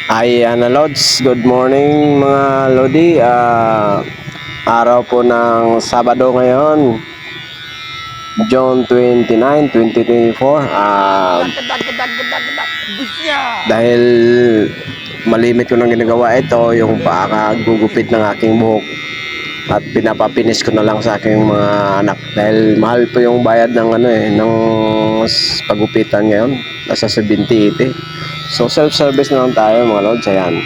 Ayan na Lods, good morning mga Lodi. Araw po ng Sabado ngayon, June 29, 2024. Dahil malimit ko nang ginagawa ito, yung pakagugupit ng aking buhok at pinapapinis ko na lang sa aking mga anak dahil mahal po yung bayad ng ng pagupitan ngayon, nasa 70-80. So self-service na lang tayo mga Lods. Ayan.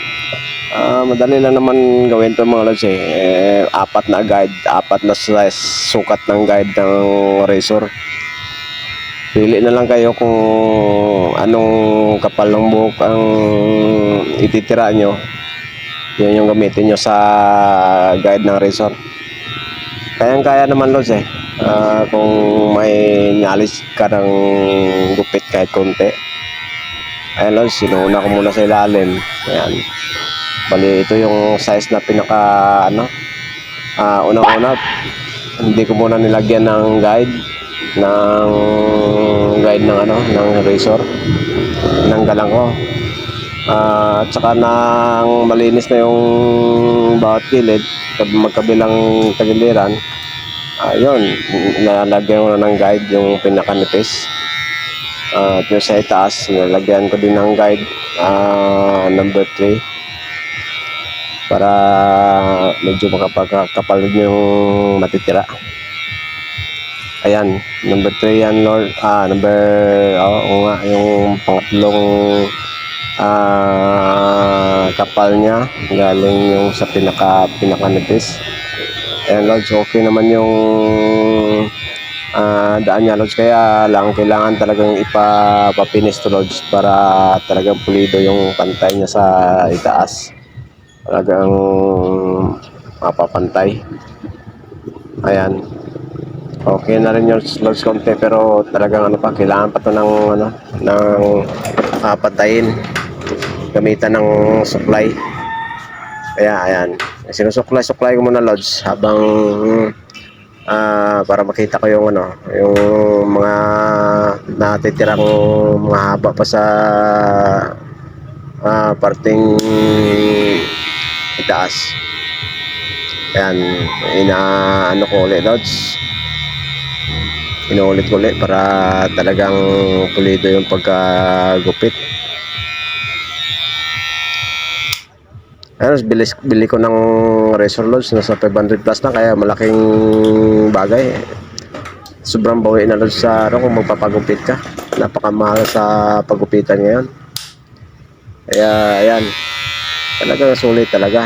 Madali lang naman gawin to mga Lods apat na guide, apat na size sukat ng guide ng razor. Pili na lang kayo kung anong kapal ng buhok ang ititira nyo. Yan yung gamitin nyo sa guide ng razor. Kayang-kaya naman Lods kung may knowledge ka ng gupit kahit konti. Ayan Lods, sinuuna ko muna sa ilalim. Ayan. Bali, ito yung size na pinaka unang-una. Hindi ko muna nilagyan ng guide ng razor. Tinanggalan ko. At saka nang malinis na yung bawat gilid, magkabilang tagiliran, ayun, nalagyan ko na ng guide yung pinakanipis. At yung sa itaas, nalagyan ko din ng guide number 3 para medyo makapagkapal yung matitira. Ayan, number 3 yan Lord. Yung pangatlong kapal niya galing yung sa pinakanipis. Ayan Lord, okay naman yung daan niya Lodge, kaya lang kailangan talagang ipapapinis to Lodge para talagang pulido yung pantay niya sa itaas, talagang mapapantay. Ayan, okay na rin yung Lodge konti, pero talagang kailangan pa to ng patayin, gamitan ng supply. Kaya ayan, sinusuklay ko muna Lodge habang para makita ko yung mga natitirang mga haba pa sa parting itaas. Ayan, ko ulit Lods, inuulit ko ulit para talagang pulido yung pagkagupit. Ayun, bili ko ng razor Lods, nasa 500 plus na, kaya malaking bagay. Sobrang bawi na Lods sa kung magpapagupit ka. Napakamahal sa pagupitan ngayon. Kaya ayan, talagang sulit talaga.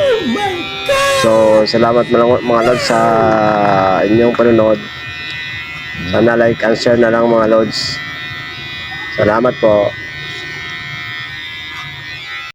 Oh my God! So salamat mga Lods sa inyong panonood. Sana like and share na lang mga Lods. Salamat po.